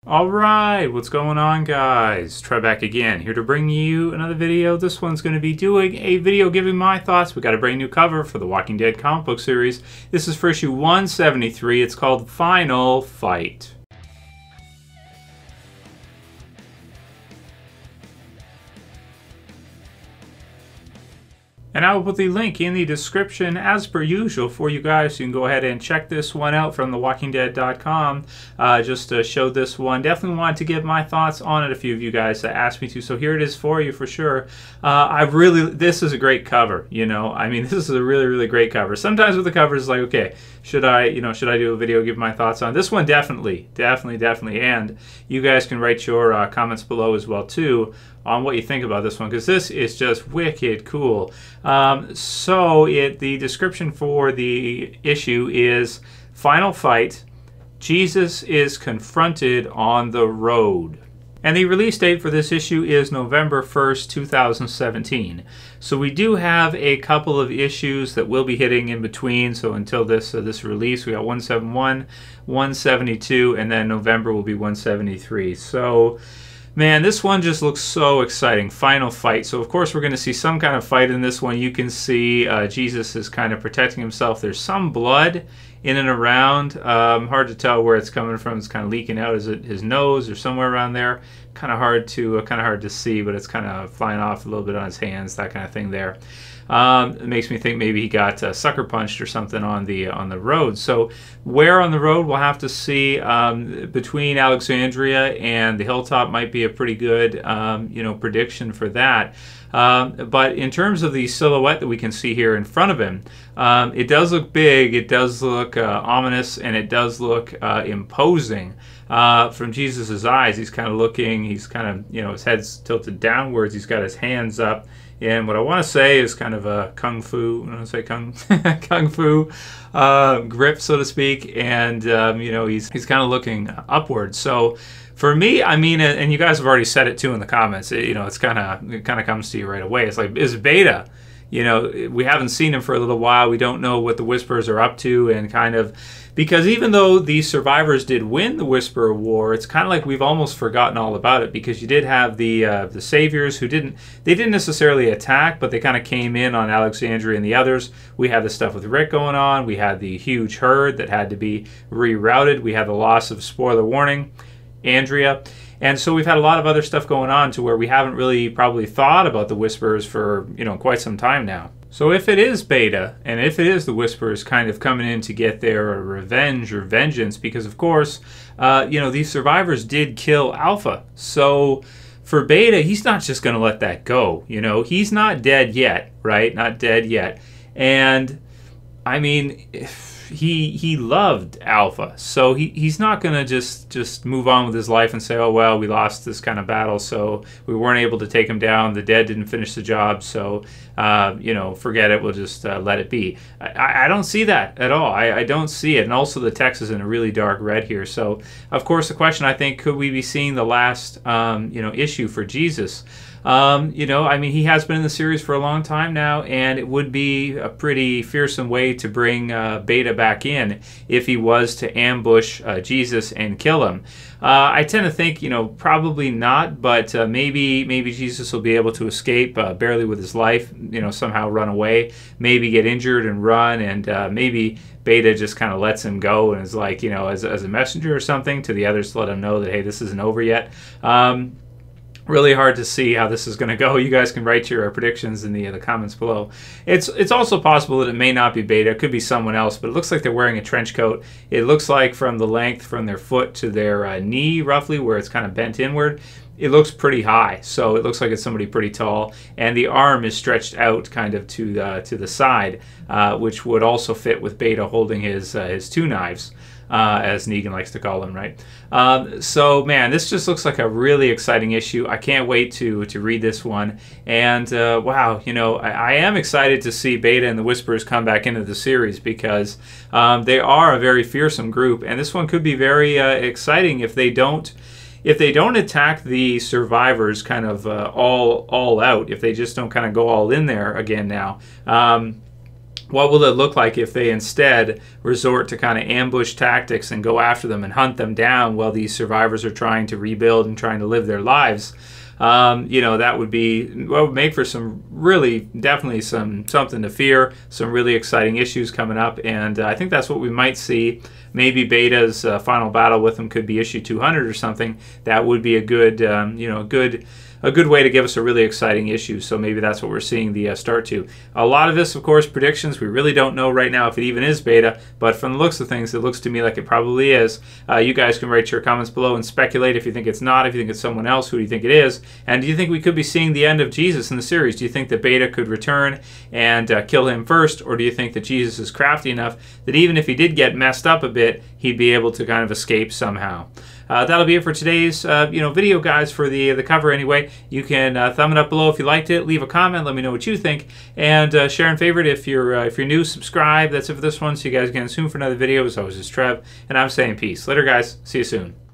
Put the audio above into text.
Alright, what's going on, guys? Trev back again, here to bring you another video. This one's going to be doing a video giving my thoughts. We got a brand new cover for the Walking Dead comic book series. This is for issue 173. It's called Final Fight. And I will put the link in the description as per usual for you guys, so you can go ahead and check this one out from thewalkingdead.com. Just to show this one. Definitely wanted to give my thoughts on it. A few of you guys asked me to, so here it is for you for sure. This is a great cover, you know. I mean, this is a really great cover. Sometimes with the covers, it's like, okay, should I do a video, give my thoughts on this one? Definitely. And you guys can write your comments below as well too on what you think about this one, because this is just wicked cool. The description for the issue is Final Fight. Jesus is confronted on the road. And the release date for this issue is November 1st, 2017. So we do have a couple of issues that will be hitting in between. So until this release, we got 171, 172, and then November will be 173. So man, this one just looks so exciting. Final Fight. So of course we're going to see some kind of fight in this one. You can see Jesus is kind of protecting himself. There's some blood in and around. Hard to tell where it's coming from. It's kind of leaking out. Is it his nose or somewhere around there? Kind of hard to see, but it's kind of flying off a little bit on his hands, that kind of thing there. It makes me think maybe he got sucker punched or something on the road. So where on the road, we'll have to see. Between Alexandria and the hilltop might be a pretty good prediction for that. But in terms of the silhouette that we can see here in front of him, it does look big, it does look ominous, and it does look imposing. From Jesus' eyes, he's kind of looking, his head's tilted downwards, he's got his hands up. And what I want to say is kind of a kung fu grip, so to speak. And he's kind of looking upward. So for me, I mean, and you guys have already said it too in the comments. It kind of comes to you right away. It's like, is Beta? We haven't seen him for a little while. We don't know what the Whisperers are up to, and because even though the survivors did win the Whisperer War, it's kind of like we've almost forgotten all about it, because you did have the Saviors who didn't necessarily attack, but they kind of came in on Alexandria and the others. We had the stuff with Rick going on. We had the huge herd that had to be rerouted. We had the loss of, spoiler warning, Andrea. And so we've had a lot of other stuff going on to where we haven't really probably thought about the Whisperers for, quite some time now. So if it is Beta, and if it is the Whisperers kind of coming in to get their revenge or vengeance, because of course, these survivors did kill Alpha. So for Beta, he's not just going to let that go. He's not dead yet, right? Not dead yet. And I mean, he loved Alpha, so he's not gonna just move on with his life and say, oh well, we lost this kind of battle, so we weren't able to take him down. The dead didn't finish the job, so forget it. We'll just let it be. I don't see that at all. I don't see it. And also the text is in a really dark red here. So of course the question, I think, could we be seeing the last issue for Jesus? I mean, he has been in the series for a long time now, and it would be a pretty fearsome way to bring Beta back in if he was to ambush Jesus and kill him. I tend to think, probably not, but maybe Jesus will be able to escape barely with his life, somehow run away, maybe get injured and run, and maybe Beta just kind of lets him go and is like, as a messenger or something to the others to let him know that, hey, this isn't over yet. Really hard to see how this is going to go. You guys can write your predictions in the comments below. It's also possible that it may not be Beta. It could be someone else, but it looks like they're wearing a trench coat. It looks like from the length from their foot to their knee, roughly, where it's kind of bent inward, it looks pretty high. So it looks like it's somebody pretty tall. And the arm is stretched out kind of to the side, which would also fit with Beta holding his two knives. As Negan likes to call them, right? So, man, this just looks like a really exciting issue. I can't wait to read this one. And, wow, I am excited to see Beta and the Whisperers come back into the series, because they are a very fearsome group. And this one could be very exciting if they don't attack the survivors kind of all out, if they just don't kind of go all in there again now. What will it look like if they instead resort to kind of ambush tactics and go after them and hunt them down while these survivors are trying to rebuild and trying to live their lives? That would make for some really, definitely something to fear, some really exciting issues coming up, and I think that's what we might see. Maybe Beta's final battle with them could be issue 200 or something. That would be a good, a good way to give us a really exciting issue. So maybe that's what we're seeing the start to. A lot of this, of course, predictions. We really don't know right now if it even is Beta, but from the looks of things, it looks to me like it probably is. You guys can write your comments below and speculate if you think it's not, if you think it's someone else, who do you think it is, and do you think we could be seeing the end of Jesus in the series? Do you think that Beta could return and kill him first, or do you think that Jesus is crafty enough that even if he did get messed up a bit, he'd be able to kind of escape somehow? That'll be it for today's video, guys, for the cover anyway. You can thumb it up below if you liked it, leave a comment, let me know what you think, and share and favorite if you're new, subscribe. That's it for this one. See you guys again soon for another video. As always, it's Trev, and I'm saying peace. Later, guys. See you soon.